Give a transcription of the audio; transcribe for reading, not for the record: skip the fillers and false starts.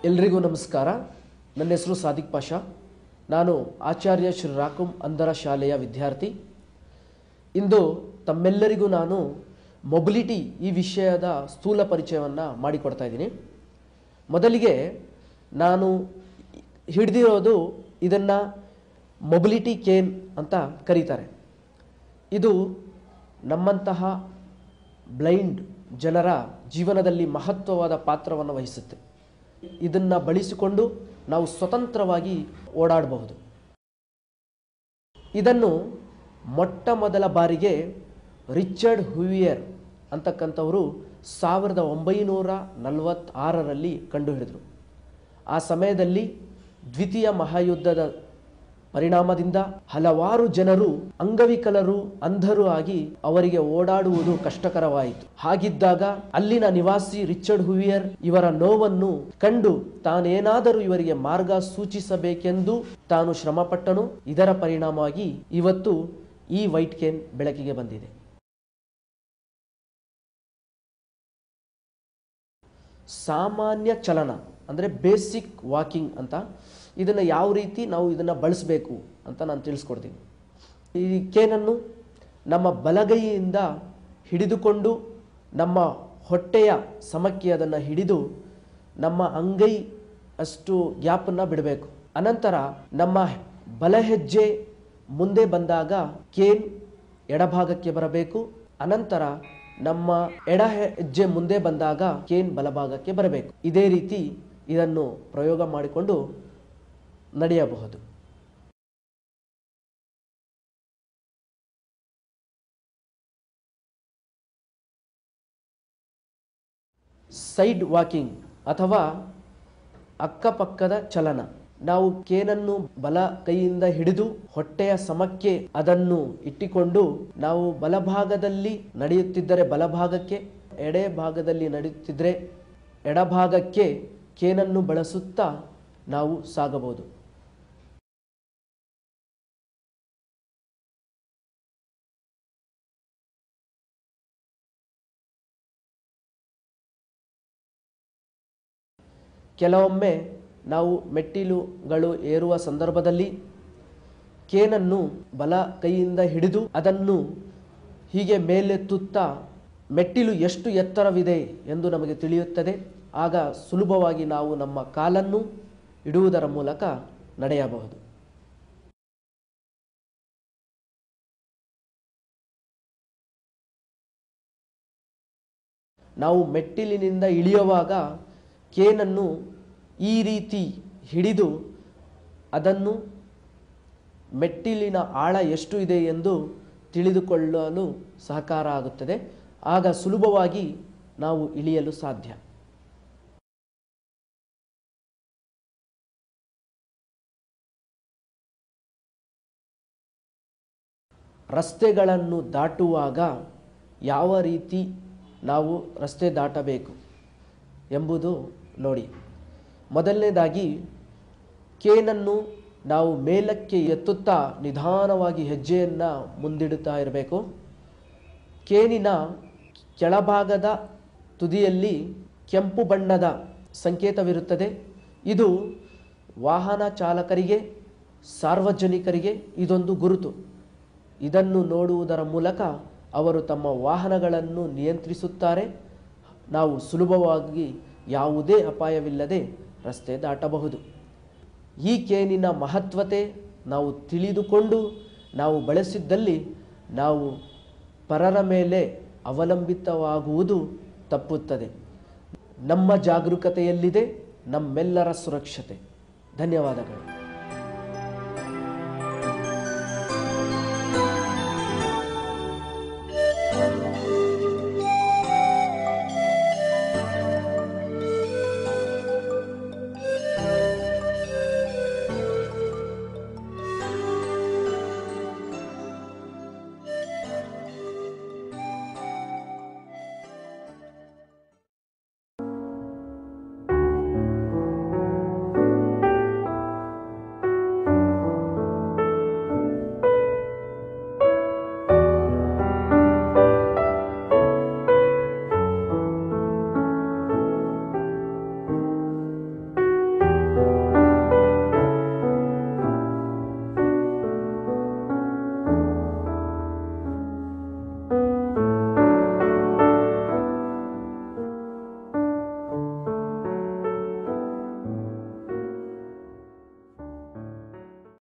ಎಲ್ರಿಗೂ ನಮಸ್ಕಾರ. ನನ್ನ ಹೆಸರು ಸಾದಿಕ್ ಪಾಷಾ. ನಾನು ಆಚಾರ್ಯ ಶ್ರೀ ರಾಕುಂ ಅಂಧರ ಶಾಲೆಯ ವಿದ್ಯಾರ್ಥಿ. ಇಂದು ತಮ್ಮೆಲ್ಲರಿಗೂ ನಾನು ಮೊಬಿಲಿಟಿ ಈ ವಿಷಯದ ಸ್ಥೂಲ ಪರಿಚಯವನ್ನು ಮಾಡಿಕೊಡ್ತಾ ಇದ್ದೀನಿ. ಮೊದಲಿಗೆ ನಾನು ಹಿಡಿದಿರೋದು ಇದನ್ನು ಮೊಬಿಲಿಟಿ ಕೇನ್ ಅಂತ ಕರೀತಾರೆ. ಇದು ನಮ್ಮಂತಹ ಬ್ಲೈಂಡ್ ಜನರ ಜೀವನದಲ್ಲಿ ಮಹತ್ವವಾದ ಪಾತ್ರವನ್ನು ವಹಿಸುತ್ತೆ. ಇದನ್ನು ಬಳಸಿಕೊಂಡು ನಾವು ಸ್ವತಂತ್ರವಾಗಿ ಓಡಾಡಬಹುದು. ಇದನ್ನು ಮೊಟ್ಟ ಮೊದಲ ಬಾರಿಗೆ ರಿಚರ್ಡ್ ಹೂವಿಯರ್ ಅಂತಕ್ಕಂಥವರು 1946ರಲ್ಲಿ ಕಂಡುಹಿಡಿದರು. ಆ ಸಮಯದಲ್ಲಿ ದ್ವಿತೀಯ ಮಹಾಯುದ್ಧದ ಪರಿಣಾಮದಿಂದ ಹಲವಾರು ಜನರು ಅಂಗವಿಕಲರು, ಅಂಧರು ಆಗಿ ಅವರಿಗೆ ಓಡಾಡುವುದು ಕಷ್ಟಕರವಾಯಿತು. ಹಾಗಿದ್ದಾಗ ಅಲ್ಲಿನ ನಿವಾಸಿ ರಿಚರ್ಡ್ ಹೂವಿಯರ್ ಇವರ ನೋವನ್ನು ಕಂಡು ತಾನೇನಾದರೂ ಇವರಿಗೆ ಮಾರ್ಗ ಸೂಚಿಸಬೇಕೆಂದು ತಾನು ಶ್ರಮಪಟ್ಟನು. ಇದರ ಪರಿಣಾಮವಾಗಿ ಇವತ್ತು ಈ ವೈಟ್ ಕೇನ್ ಬೆಳಕಿಗೆ ಬಂದಿದೆ. ಸಾಮಾನ್ಯ ಚಲನ ಅಂದರೆ ಬೇಸಿಕ್ ವಾಕಿಂಗ್ ಅಂತ. ಇದನ್ನು ಯಾವ ರೀತಿ ನಾವು ಇದನ್ನು ಬಳಸಬೇಕು ಅಂತ ನಾನು ತಿಳಿಸ್ಕೊಡ್ತೀನಿ. ಈ ಕೇನನ್ನು ನಮ್ಮ ಬಲಗೈಯಿಂದ ಹಿಡಿದುಕೊಂಡು ನಮ್ಮ ಹೊಟ್ಟೆಯ ಸಮಕ್ಕೆ ಅದನ್ನು ಹಿಡಿದು ನಮ್ಮ ಅಂಗೈ ಅಷ್ಟು ಗ್ಯಾಪನ್ನು ಬಿಡಬೇಕು. ಅನಂತರ ನಮ್ಮ ಬಲ ಹೆಜ್ಜೆ ಮುಂದೆ ಬಂದಾಗ ಕೇನ್ ಎಡಭಾಗಕ್ಕೆ ಬರಬೇಕು. ಅನಂತರ ನಮ್ಮ ಎಡ ಹೆಜ್ಜೆ ಮುಂದೆ ಬಂದಾಗ ಕೇನ್ ಬಲಭಾಗಕ್ಕೆ ಬರಬೇಕು. ಇದೇ ರೀತಿ ಇದನ್ನು ಪ್ರಯೋಗ ಮಾಡಿಕೊಂಡು ನಡೆಯಬಹುದು. ಸೈಡ್ ವಾಕಿಂಗ್ ಅಥವಾ ಅಕ್ಕಪಕ್ಕದ ಚಲನ. ನಾವು ಕೇನನ್ನು ಬಲ ಕೈಯಿಂದ ಹಿಡಿದು ಹೊಟ್ಟೆಯ ಸಮಕ್ಕೆ ಅದನ್ನು ಇಟ್ಟುಕೊಂಡು ನಾವು ಬಲಭಾಗದಲ್ಲಿ ನಡೆಯುತ್ತಿದ್ದರೆ ಬಲಭಾಗಕ್ಕೆ, ಎಡೆ ಭಾಗದಲ್ಲಿ ನಡೆಯುತ್ತಿದ್ದರೆ ಎಡಭಾಗಕ್ಕೆ ಕೇನನ್ನು ಬಳಸುತ್ತಾ ನಾವು ಸಾಗಬಹುದು. ಕೆಲವೊಮ್ಮೆ ನಾವು ಮೆಟ್ಟಿಲುಗಳು ಏರುವ ಸಂದರ್ಭದಲ್ಲಿ ಕೇನನ್ನು ಬಲ ಕೈಯಿಂದ ಹಿಡಿದು ಅದನ್ನು ಹೀಗೆ ಮೇಲೆತ್ತುತ್ತಾ ಮೆಟ್ಟಿಲು ಎಷ್ಟು ಎತ್ತರವಿದೆ ಎಂದು ನಮಗೆ ತಿಳಿಯುತ್ತದೆ. ಆಗ ಸುಲಭವಾಗಿ ನಾವು ನಮ್ಮ ಕಾಲನ್ನು ಇಡುವುದರ ಮೂಲಕ ನಡೆಯಬಹುದು. ನಾವು ಮೆಟ್ಟಿಲಿನಿಂದ ಇಳಿಯುವಾಗ ಕೇನನ್ನು ಈ ರೀತಿ ಹಿಡಿದು ಅದನ್ನು ಮೆಟ್ಟಿಲಿನ ಆಳ ಎಷ್ಟು ಇದೆ ಎಂದು ತಿಳಿದುಕೊಳ್ಳಲು ಸಹಕಾರ ಆಗುತ್ತದೆ. ಆಗ ಸುಲಭವಾಗಿ ನಾವು ಇಳಿಯಲು ಸಾಧ್ಯ. ರಸ್ತೆಗಳನ್ನು ದಾಟುವಾಗ ಯಾವ ರೀತಿ ನಾವು ರಸ್ತೆ ದಾಟಬೇಕು ಎಂಬುದು ನೋಡಿ. ಮೊದಲನೇದಾಗಿ ಕೇನನ್ನು ನಾವು ಮೇಲಕ್ಕೆ ಎತ್ತುತ್ತಾ ನಿಧಾನವಾಗಿ ಹೆಜ್ಜೆಯನ್ನು ಮುಂದಿಡುತ್ತಾ ಇರಬೇಕು. ಕೇನಿನ ಕೆಳಭಾಗದ ತುದಿಯಲ್ಲಿ ಕೆಂಪು ಬಣ್ಣದ ಸಂಕೇತವಿರುತ್ತದೆ. ಇದು ವಾಹನ ಚಾಲಕರಿಗೆ, ಸಾರ್ವಜನಿಕರಿಗೆ ಇದೊಂದು ಗುರುತು. ಇದನ್ನು ನೋಡುವುದರ ಮೂಲಕ ಅವರು ತಮ್ಮ ವಾಹನಗಳನ್ನು ನಿಯಂತ್ರಿಸುತ್ತಾರೆ. ನಾವು ಸುಲಭವಾಗಿ ಯಾವುದೇ ಅಪಾಯವಿಲ್ಲದೆ ರಸ್ತೆ ದಾಟಬಹುದು. ಈ ಕೇನಿನ ಮಹತ್ವತೆ ನಾವು ತಿಳಿದುಕೊಂಡು ನಾವು ಬಳಸಿದ್ದಲ್ಲಿ ನಾವು ಪರರ ಮೇಲೆ ಅವಲಂಬಿತವಾಗುವುದು ತಪ್ಪುತ್ತದೆ. ನಮ್ಮ ಜಾಗರೂಕತೆಯಲ್ಲಿದೆ ನಮ್ಮೆಲ್ಲರ ಸುರಕ್ಷತೆ. ಧನ್ಯವಾದಗಳು.